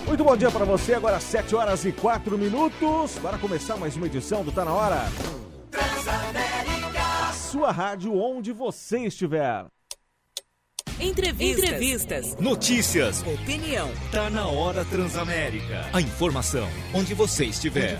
Muito bom dia para você, agora 7h04. Bora começar mais uma edição do Tá Na Hora. A sua rádio onde você estiver. Entrevistas, notícias, opinião. Tá na Hora Transamérica. A informação onde você estiver.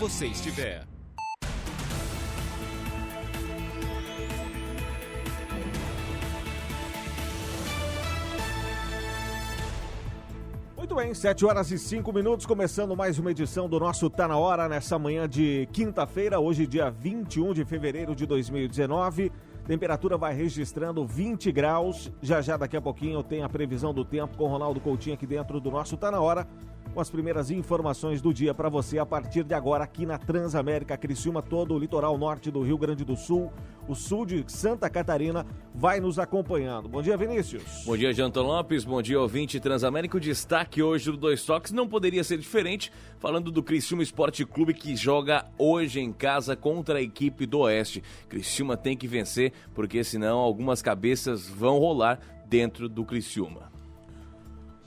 Muito bem, 7h05, começando mais uma edição do nosso Tá Na Hora nessa manhã de quinta-feira, hoje dia 21 de fevereiro de 2019. Temperatura vai registrando 20 graus. Já daqui a pouquinho tem a previsão do tempo com o Ronaldo Coutinho aqui dentro do nosso Tá Na Hora, com as primeiras informações do dia para você a partir de agora aqui na Transamérica. Criciúma, todo o litoral norte do Rio Grande do Sul, o sul de Santa Catarina vai nos acompanhando. Bom dia, Vinícius. Bom dia, Janton Lopes. Bom dia, ouvinte Transamérica. O destaque hoje do Dois Toques não poderia ser diferente, falando do Criciúma Esporte Clube, que joga hoje em casa contra a equipe do Oeste. Criciúma tem que vencer, porque senão algumas cabeças vão rolar dentro do Criciúma.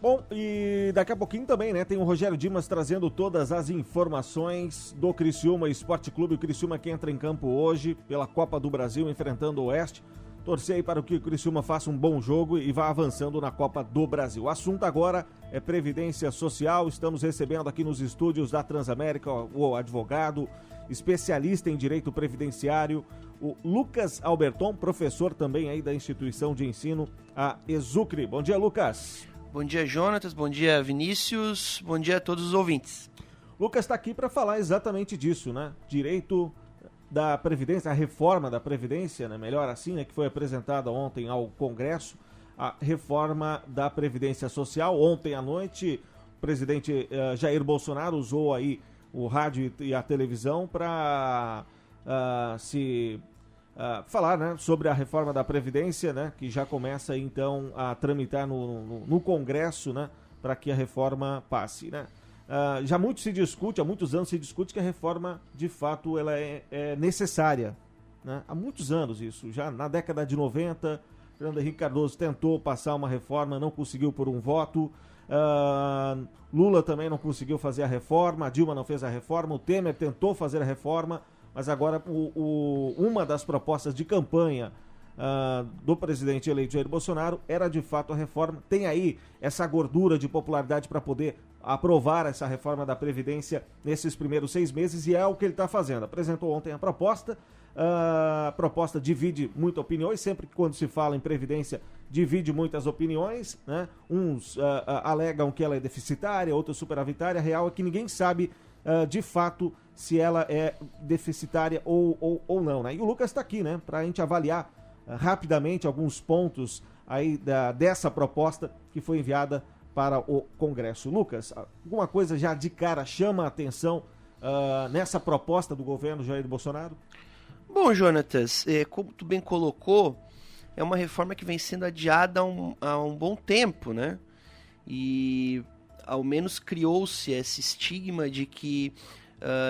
Bom, e daqui a pouquinho também, né, tem o Rogério Dimas trazendo todas as informações do Criciúma Esporte Clube. O Criciúma que entra em campo hoje pela Copa do Brasil, enfrentando o Oeste. Torcer aí para que o Criciúma faça um bom jogo e vá avançando na Copa do Brasil. O assunto agora é Previdência Social. Estamos recebendo aqui nos estúdios da Transamérica o advogado, especialista em direito previdenciário, o Lucas Alberton, professor também aí da instituição de ensino, a Exucre. Bom dia, Lucas. Bom dia, Jonatas. Bom dia, Vinícius. Bom dia a todos os ouvintes. Lucas está aqui para falar exatamente disso, né? Direito da Previdência, a reforma da Previdência, né? Melhor assim, né? Que foi apresentada ontem ao Congresso, a reforma da Previdência Social. Ontem à noite, o presidente Jair Bolsonaro usou aí o rádio e a televisão para falar, né, sobre a reforma da Previdência, né, que já começa então a tramitar no Congresso, né, para que a reforma passe, né. Já muito se discute, há muitos anos se discute que a reforma, de fato, ela é necessária, né? Há muitos anos isso, já na década de 90, Fernando Henrique Cardoso tentou passar uma reforma, não conseguiu por um voto, Lula também não conseguiu fazer a reforma, a Dilma não fez a reforma, o Temer tentou fazer a reforma, mas agora uma das propostas de campanha do presidente eleito Jair Bolsonaro era de fato a reforma. Tem aí essa gordura de popularidade para poder aprovar essa reforma da Previdência nesses primeiros 6 meses, e é o que ele está fazendo. Apresentou ontem a proposta. A proposta divide muitas opiniões, sempre que quando se fala em Previdência divide muitas opiniões, né? Uns alegam que ela é deficitária, outros superavitária. A real é que ninguém sabe de fato se ela é deficitária ou não, né? E o Lucas está aqui, né, para a gente avaliar rapidamente alguns pontos aí dessa proposta que foi enviada para o Congresso. Lucas, alguma coisa já de cara chama a atenção nessa proposta do governo Jair Bolsonaro? Bom, Jonatas, como tu bem colocou, é uma reforma que vem sendo adiada há um bom tempo, né? E ao menos criou-se esse estigma de que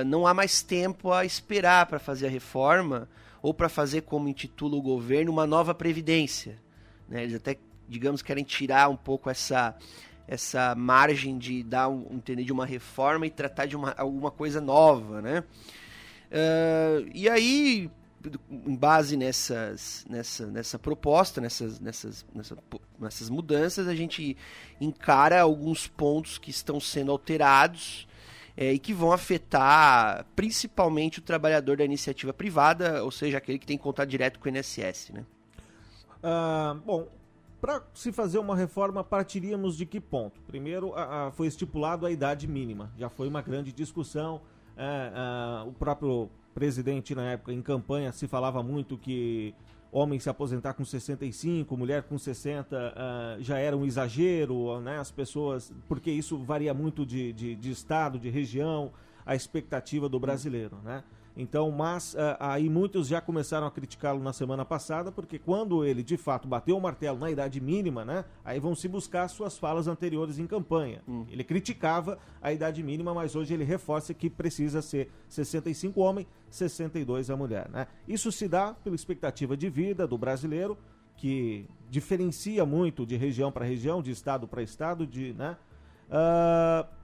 não há mais tempo a esperar para fazer a reforma, ou para fazer, como intitula o governo, uma nova previdência, né? Eles até, digamos, querem tirar um pouco essa margem de dar entender de uma reforma e tratar de alguma coisa nova, né? E aí, em base nessa proposta, nessas mudanças, a gente encara alguns pontos que estão sendo alterados e que vão afetar principalmente o trabalhador da iniciativa privada, ou seja, aquele que tem contato direto com o INSS, né? Bom, para se fazer uma reforma, partiríamos de que ponto? Primeiro, foi estipulado a idade mínima, já foi uma grande discussão. O próprio presidente, na época, em campanha, se falava muito que homem se aposentar com 65, mulher com 60, já era um exagero, né? As pessoas, porque isso varia muito de estado, de região, a expectativa do brasileiro, né? Então, mas aí muitos já começaram a criticá-lo na semana passada, porque quando ele de fato bateu o martelo na idade mínima, né, aí vão se buscar suas falas anteriores em campanha. Ele criticava a idade mínima, mas hoje ele reforça que precisa ser 65 homem, 62 a mulher, né? Isso se dá pela expectativa de vida do brasileiro, que diferencia muito de região para região, de estado para estado, né?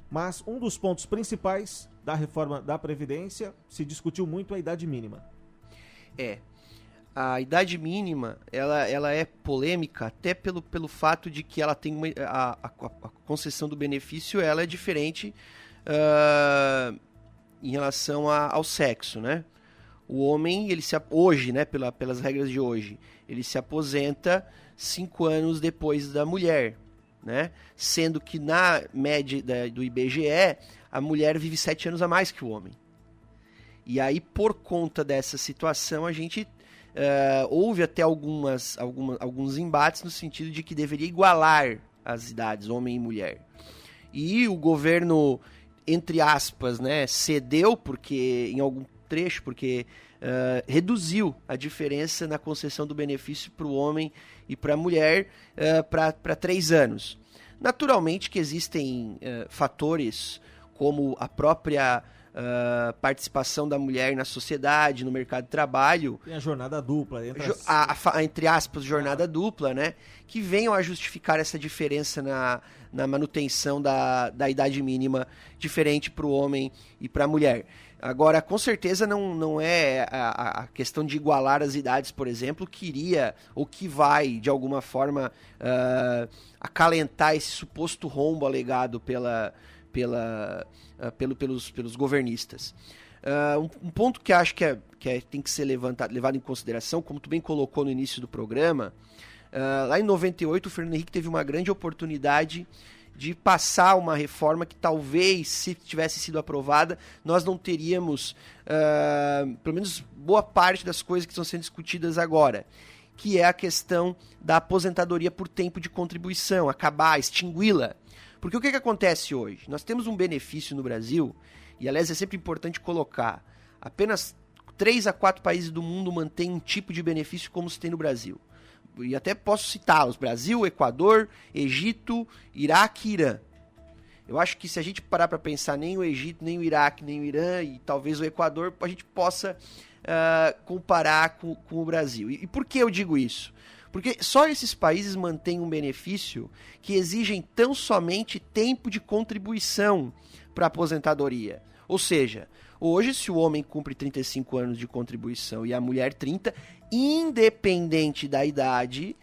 Mas um dos pontos principais da reforma da Previdência, se discutiu muito a idade mínima. A idade mínima, ela é polêmica até pelo fato de que ela tem a concessão do benefício, ela é diferente em relação ao sexo, né? O homem, hoje, né, pelas regras de hoje, ele se aposenta 5 anos depois da mulher, né? Sendo que na média do IBGE, a mulher vive 7 anos a mais que o homem. E aí, por conta dessa situação, a gente houve até alguns embates no sentido de que deveria igualar as idades, homem e mulher. E o governo, entre aspas, né, cedeu em algum trecho, porque reduziu a diferença na concessão do benefício para o homem e para a mulher para 3 anos. Naturalmente que existem fatores como a própria participação da mulher na sociedade, no mercado de trabalho. Tem a jornada dupla. Entre aspas, jornada dupla, né? Que venham a justificar essa diferença na manutenção da idade mínima diferente para o homem e para a mulher. Agora, com certeza não é a questão de igualar as idades, por exemplo, que iria ou que vai, de alguma forma, acalentar esse suposto rombo alegado pelos governistas. Um ponto que acho que tem que ser levado em consideração, como tu bem colocou no início do programa, lá em 98 o Fernando Henrique teve uma grande oportunidade de passar uma reforma que talvez, se tivesse sido aprovada, nós não teríamos, pelo menos boa parte das coisas que estão sendo discutidas agora, que é a questão da aposentadoria por tempo de contribuição, extingui-la. Porque o que acontece hoje? Nós temos um benefício no Brasil, e aliás é sempre importante colocar, apenas 3 a 4 países do mundo mantêm um tipo de benefício como se tem no Brasil. E até posso citá-los: Brasil, Equador, Egito, Iraque e Irã. Eu acho que se a gente parar para pensar, nem o Egito, nem o Iraque, nem o Irã e talvez o Equador, a gente possa comparar com o Brasil. E por que eu digo isso? Porque só esses países mantêm um benefício que exigem tão somente tempo de contribuição para a aposentadoria. Ou seja, hoje, se o homem cumpre 35 anos de contribuição e a mulher 30, independente da idade,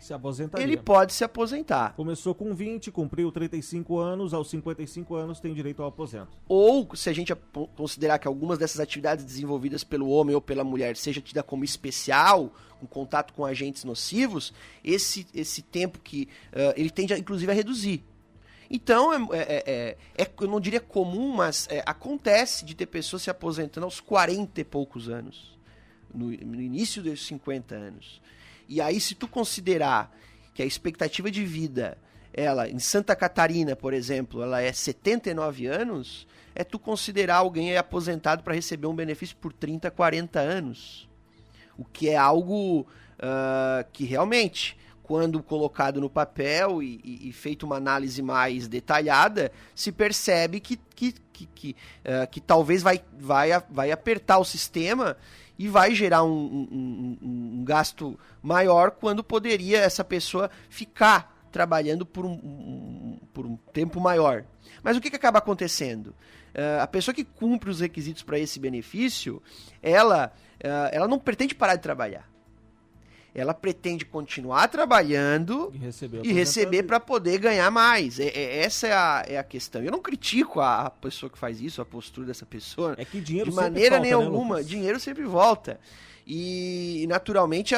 ele pode se aposentar. Começou com 20, cumpriu 35 anos, aos 55 anos tem direito ao aposento. Ou, se a gente considerar que algumas dessas atividades desenvolvidas pelo homem ou pela mulher seja tida como especial, com contato com agentes nocivos, esse tempo que ele tende, inclusive, a reduzir. Então, eu não diria comum, mas acontece de ter pessoas se aposentando aos 40 e poucos anos, no início dos 50 anos. E aí, se tu considerar que a expectativa de vida, em Santa Catarina, por exemplo, ela é 79 anos, tu considerar alguém aposentado para receber um benefício por 30, 40 anos. O que é algo que realmente, quando colocado no papel e feito uma análise mais detalhada, se percebe que talvez vai apertar o sistema e vai gerar um gasto maior, quando poderia essa pessoa ficar trabalhando por um tempo maior. Mas o que acaba acontecendo? A pessoa que cumpre os requisitos para esse benefício, ela não pretende parar de trabalhar. Ela pretende continuar trabalhando e receber para poder ganhar mais. Essa é a questão. Eu não critico a pessoa que faz isso, a postura dessa pessoa. É que dinheiro de maneira sempre volta, nenhuma. Né, Lucas? Dinheiro sempre volta. E, naturalmente,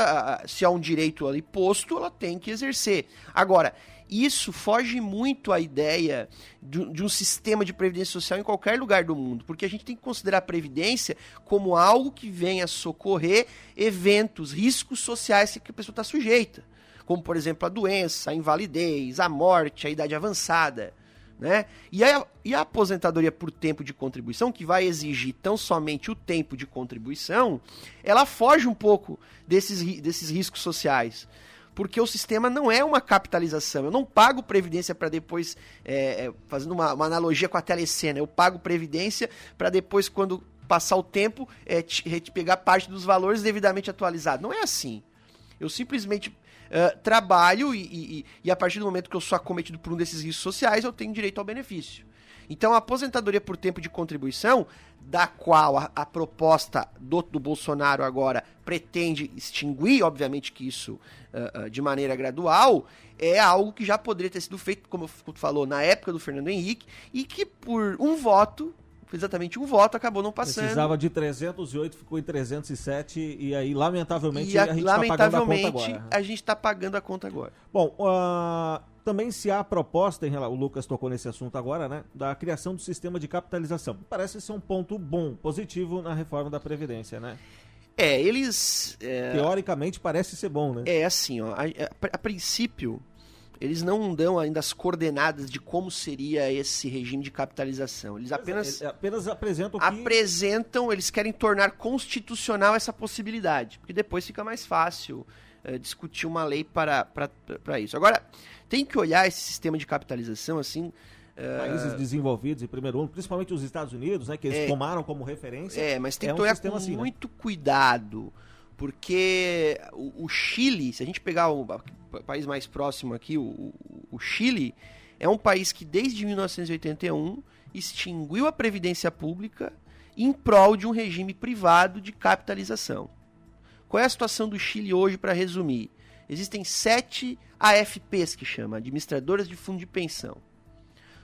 se há um direito ali posto, ela tem que exercer. Agora, isso foge muito à ideia de um sistema de previdência social em qualquer lugar do mundo, porque a gente tem que considerar a previdência como algo que venha socorrer eventos, riscos sociais que a pessoa está sujeita, como, por exemplo, a doença, a invalidez, a morte, a idade avançada, né? E a aposentadoria por tempo de contribuição, que vai exigir tão somente o tempo de contribuição, ela foge um pouco desses riscos sociais. Porque o sistema não é uma capitalização. Eu não pago previdência para depois, fazendo uma analogia com a telecena, eu pago previdência para depois, quando passar o tempo, pegar parte dos valores devidamente atualizados. Não é assim. Eu simplesmente trabalho e a partir do momento que eu sou acometido por um desses riscos sociais, eu tenho direito ao benefício. Então, a aposentadoria por tempo de contribuição, da qual a proposta do Bolsonaro agora pretende extinguir, obviamente que isso de maneira gradual, é algo que já poderia ter sido feito, como tu falou, na época do Fernando Henrique, e que por exatamente um voto, acabou não passando. Precisava de 308, ficou em 307, e aí, lamentavelmente, a gente está pagando a conta agora. A gente está pagando a conta agora. Bom, também se há proposta, o Lucas tocou nesse assunto agora, né, da criação do sistema de capitalização. Parece ser um ponto bom, positivo na reforma da Previdência, né? Teoricamente parece ser bom, né? Assim, ó, a princípio, eles não dão ainda as coordenadas de como seria esse regime de capitalização. Eles apenas apresentam eles querem tornar constitucional essa possibilidade, porque depois fica mais fácil discutir uma lei para isso. Agora, tem que olhar esse sistema de capitalização assim... Países desenvolvidos em primeiro mundo, principalmente os Estados Unidos, né, que eles tomaram como referência. Mas tem que olhar com muito cuidado, porque o Chile, se a gente pegar o país mais próximo aqui, o Chile, é um país que desde 1981 extinguiu a previdência pública em prol de um regime privado de capitalização. Qual é a situação do Chile hoje, para resumir? Existem 7 AFPs, que chama, administradoras de fundo de pensão.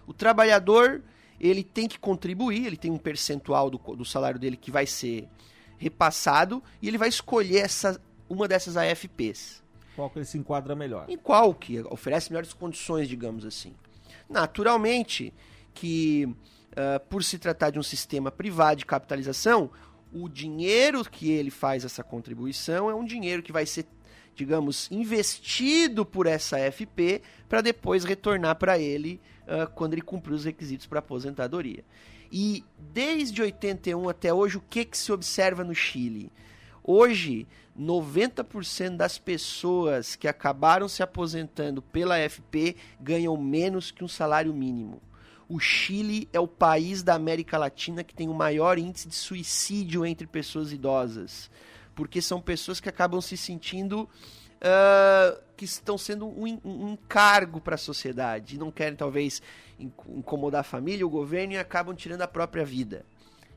O trabalhador, ele tem que contribuir, ele tem um percentual do salário dele que vai ser repassado e ele vai escolher uma dessas AFPs. Qual que ele se enquadra melhor? Em qual que oferece melhores condições, digamos assim. Naturalmente que, por se tratar de um sistema privado de capitalização, o dinheiro que ele faz essa contribuição é um dinheiro que vai ser, digamos, investido por essa AFP para depois retornar para ele quando ele cumprir os requisitos para aposentadoria. E desde 81 até hoje, o que se observa no Chile? Hoje, 90% das pessoas que acabaram se aposentando pela AFP ganham menos que um salário mínimo. O Chile é o país da América Latina que tem o maior índice de suicídio entre pessoas idosas, porque são pessoas que acabam se sentindo que estão sendo um encargo para a sociedade, e não querem talvez incomodar a família, o governo, e acabam tirando a própria vida.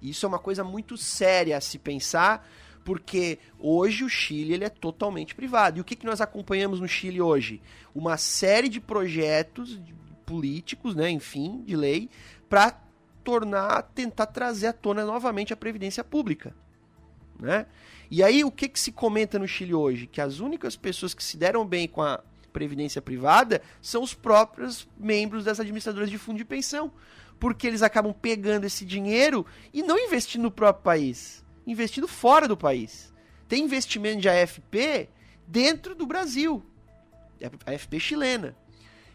E isso é uma coisa muito séria a se pensar, porque hoje o Chile ele é totalmente privado. E o que nós acompanhamos no Chile hoje? Uma série de projetos políticos, né, enfim, de lei, para tentar trazer à tona novamente a previdência pública, né? E aí, o que se comenta no Chile hoje? Que as únicas pessoas que se deram bem com a previdência privada são os próprios membros das administradoras de fundo de pensão, porque eles acabam pegando esse dinheiro e não investindo no próprio país, investindo fora do país. Tem investimento de AFP dentro do Brasil, a AFP chilena.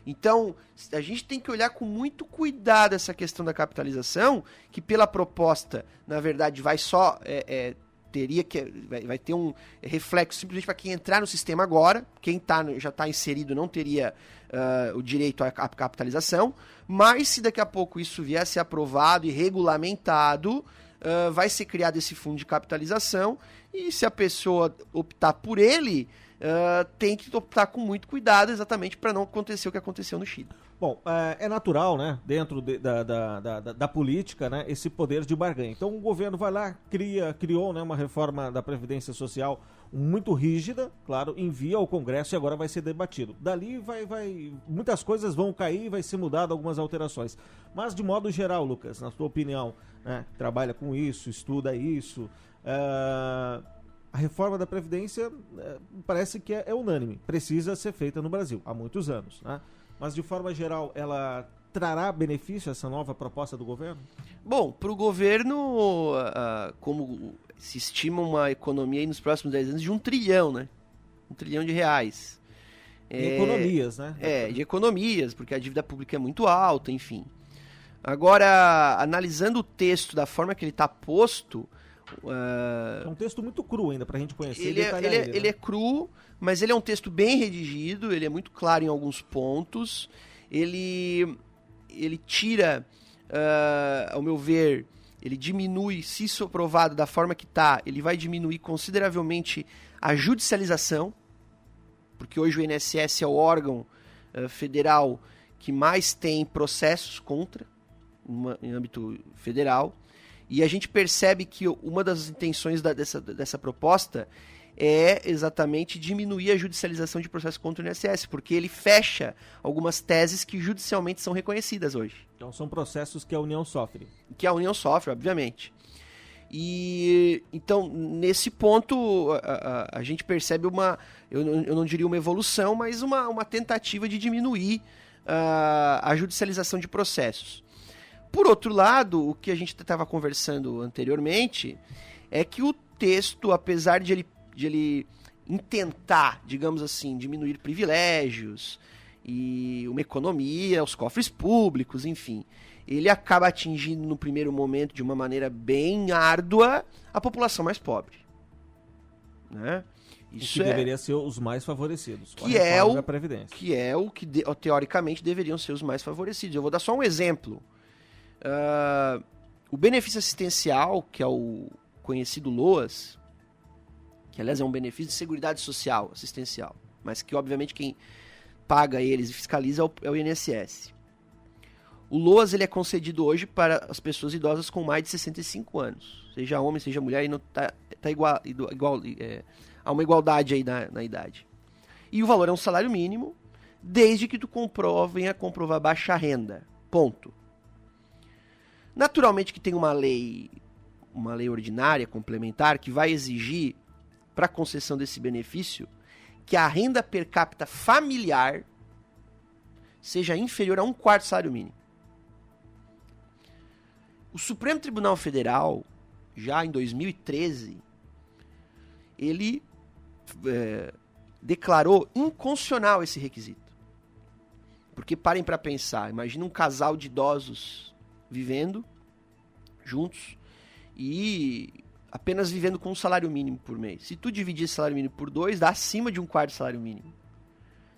Então, a gente tem que olhar com muito cuidado essa questão da capitalização, que pela proposta, na verdade, vai só... vai ter um reflexo simplesmente para quem entrar no sistema agora. Quem já está inserido não teria o direito à capitalização, mas se daqui a pouco isso vier a ser aprovado e regulamentado, vai ser criado esse fundo de capitalização, e se a pessoa optar por ele, tem que optar com muito cuidado, exatamente para não acontecer o que aconteceu no Chile. Bom, é natural, né, dentro da política, né, esse poder de barganha. Então o governo vai lá, criou, né, uma reforma da Previdência Social muito rígida, claro, envia ao Congresso e agora vai ser debatido. Dali muitas coisas vão cair, vai ser mudado algumas alterações. Mas de modo geral, Lucas, na sua opinião, né, trabalha com isso, estuda isso, a reforma da Previdência parece que é unânime, precisa ser feita no Brasil há muitos anos, né? Mas, de forma geral, ela trará benefício essa nova proposta do governo? Bom, para o governo, como se estima uma economia aí nos próximos 10 anos de 1 trilhão, né? 1 trilhão de reais. De economias, né? De economias, porque a dívida pública é muito alta, enfim. Agora, analisando o texto da forma que ele está posto... É um texto muito cru ainda, para a gente conhecer. Ele é cru, mas ele é um texto bem redigido, ele é muito claro em alguns pontos. Ele tira, ao meu ver, ele diminui, se isso aprovado da forma que está, ele vai diminuir consideravelmente a judicialização. porque hoje o INSS é o órgão federal que mais tem processos contra, em âmbito federal, e a gente percebe que uma das intenções dessa proposta é exatamente diminuir a judicialização de processos contra o INSS, porque ele fecha algumas teses que judicialmente são reconhecidas hoje. Então são processos que a União sofre. Que a União sofre, obviamente. E então, nesse ponto, a gente percebe eu não diria uma evolução, mas uma tentativa de diminuir a judicialização de processos. Por outro lado, o que a gente estava conversando anteriormente é que o texto, apesar de ele intentar, digamos assim, diminuir privilégios e uma economia, os cofres públicos, enfim, ele acaba atingindo no primeiro momento, de uma maneira bem árdua, a população mais pobre. Né? Isso que deveria ser os mais favorecidos. Que é o que teoricamente deveriam ser os mais favorecidos. Eu vou dar só um exemplo. O benefício assistencial, que é o conhecido LOAS, que aliás é um benefício de seguridade social assistencial, mas que obviamente quem paga eles e fiscaliza é o INSS. O LOAS ele é concedido hoje para as pessoas idosas com mais de 65 anos, seja homem, seja mulher, e não tá igual, há uma igualdade aí na idade. E o valor é um salário mínimo, desde que tu venha comprovar baixa renda. Ponto. Naturalmente que tem uma lei ordinária, complementar, que vai exigir, para a concessão desse benefício, que a renda per capita familiar seja inferior a 1/4 do salário mínimo. O Supremo Tribunal Federal, já em 2013, ele declarou inconstitucional esse requisito. Porque parem para pensar, imagina um casal de idosos vivendo juntos e apenas vivendo com um salário mínimo por mês. Se tu dividir esse salário mínimo por 2, dá acima de 1/4 do salário mínimo.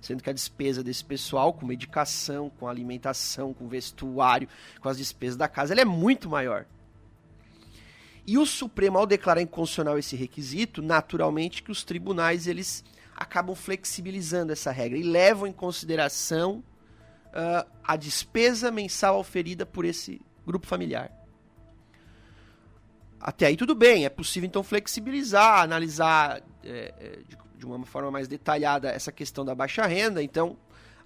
Sendo que a despesa desse pessoal com medicação, com alimentação, com vestuário, com as despesas da casa, ela é muito maior. E o Supremo, ao declarar inconstitucional esse requisito, naturalmente que os tribunais eles acabam flexibilizando essa regra e levam em consideração a despesa mensal oferida por esse grupo familiar. Até aí tudo bem, é possível então flexibilizar, analisar de uma forma mais detalhada essa questão da baixa renda, então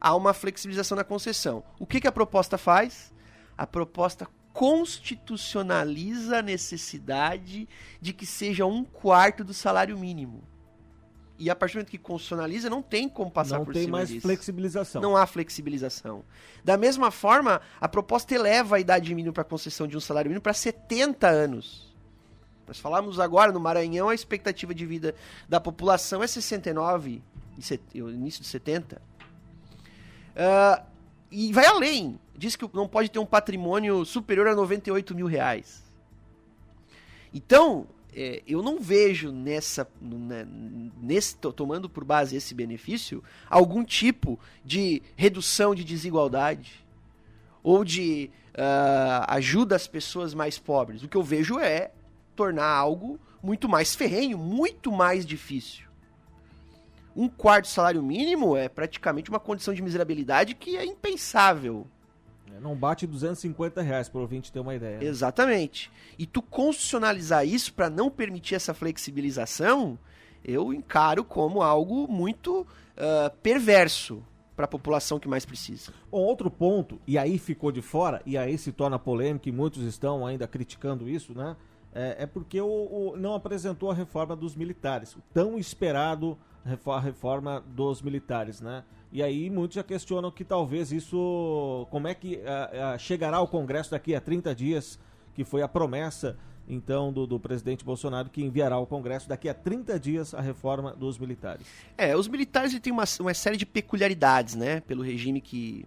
há uma flexibilização na concessão. O que a proposta faz? A proposta constitucionaliza a necessidade de que seja 1/4 do salário mínimo. E a partir do momento que constitucionaliza, não tem como passar por cima disso. Não tem mais flexibilização. Não há flexibilização. Da mesma forma, a proposta eleva a idade mínima para concessão de um salário mínimo para 70 anos. Nós falamos agora, no Maranhão, a expectativa de vida da população é 69, início de 70. E vai além. Diz que não pode ter um patrimônio superior a R$98 mil. Então, eu não vejo tomando por base esse benefício, algum tipo de redução de desigualdade ou de ajuda às pessoas mais pobres. O que eu vejo é tornar algo muito mais ferrenho, muito mais difícil. 1/4 do salário mínimo é praticamente uma condição de miserabilidade que é impensável. Não bate R$250, para o ouvinte ter uma ideia. Exatamente. E tu constitucionalizar isso para não permitir essa flexibilização, eu encaro como algo muito perverso para a população que mais precisa. Um outro ponto, e aí ficou de fora, e aí se torna polêmico, e muitos estão ainda criticando isso, né? É porque não apresentou a reforma dos militares, o tão esperado a reforma dos militares, né? E aí muitos já questionam que talvez isso, como é que chegará ao Congresso daqui a 30 dias, que foi a promessa, então, do presidente Bolsonaro, que enviará ao Congresso daqui a 30 dias a reforma dos militares. Os militares têm uma série de peculiaridades, né, pelo regime que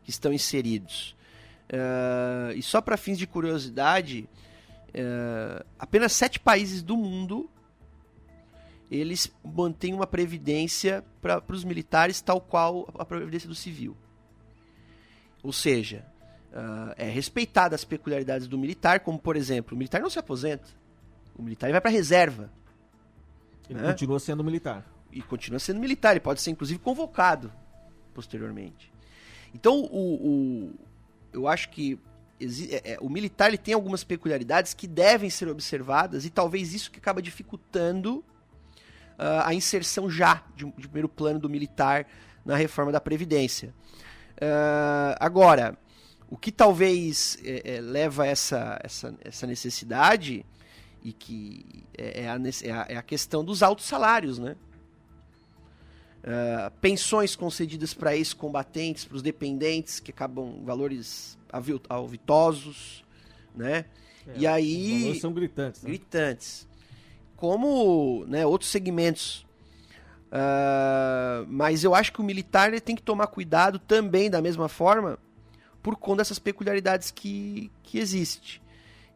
estão inseridos. E só para fins de curiosidade, apenas 7 países do mundo eles mantêm uma previdência para os militares tal qual a previdência do civil. Ou seja, é respeitada as peculiaridades do militar, como por exemplo, o militar não se aposenta, o militar vai para a reserva. Ele continua sendo militar. e continua sendo militar, ele pode ser inclusive convocado posteriormente. Então, eu acho que o militar ele tem algumas peculiaridades que devem ser observadas e talvez isso que acaba dificultando a inserção já de primeiro plano do militar na reforma da Previdência. Agora, o que talvez leva a essa necessidade e que é a questão dos altos salários, né? Pensões concedidas para ex-combatentes, para os dependentes, que acabam valores alvitosos, né? E aí, os valores são gritantes. Né? Gritantes. Como, né, outros segmentos. Mas eu acho que o militar ele tem que tomar cuidado também, da mesma forma, por conta dessas peculiaridades que existem.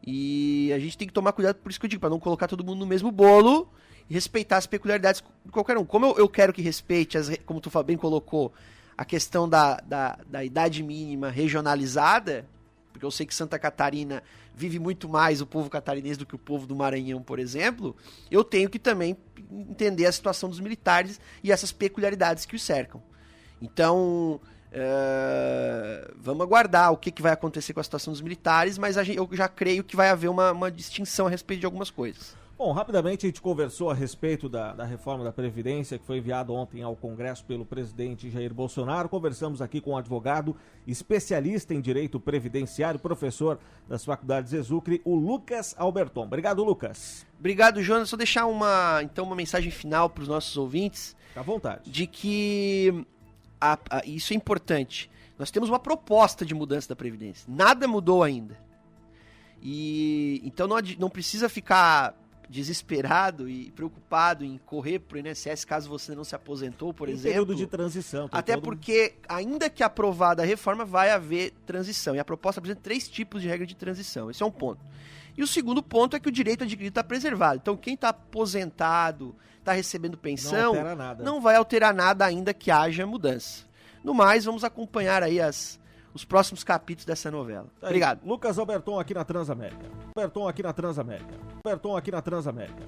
E a gente tem que tomar cuidado, por isso que eu digo, para não colocar todo mundo no mesmo bolo e respeitar as peculiaridades de qualquer um. Como eu quero que respeite, como tu bem colocou, a questão da idade mínima regionalizada, porque eu sei que Santa Catarina vive muito mais o povo catarinense do que o povo do Maranhão, por exemplo, eu tenho que também entender a situação dos militares e essas peculiaridades que os cercam. Então, vamos aguardar o que vai acontecer com a situação dos militares, mas eu já creio que vai haver uma distinção a respeito de algumas coisas. Bom, rapidamente a gente conversou a respeito da reforma da Previdência que foi enviada ontem ao Congresso pelo presidente Jair Bolsonaro. Conversamos aqui com um advogado especialista em direito previdenciário, professor das faculdades Exucre, o Lucas Alberton. Obrigado, Lucas. Obrigado, Jonas. Só deixar uma mensagem final para os nossos ouvintes. Fica à vontade. De que isso é importante. Nós temos uma proposta de mudança da Previdência. Nada mudou ainda. E então não precisa ficar desesperado e preocupado em correr pro INSS caso você não se aposentou, por exemplo. Período de transição. Até porque, ainda que aprovada a reforma, vai haver transição. E a proposta apresenta 3 tipos de regra de transição. Esse é um ponto. E o segundo ponto é que o direito adquirido está preservado. Então, quem está aposentado, está recebendo pensão, não vai alterar nada ainda que haja mudança. No mais, vamos acompanhar aí os próximos capítulos dessa novela. Tá. Obrigado. Lucas Alberton aqui na Transamérica. Alberton aqui na Transamérica.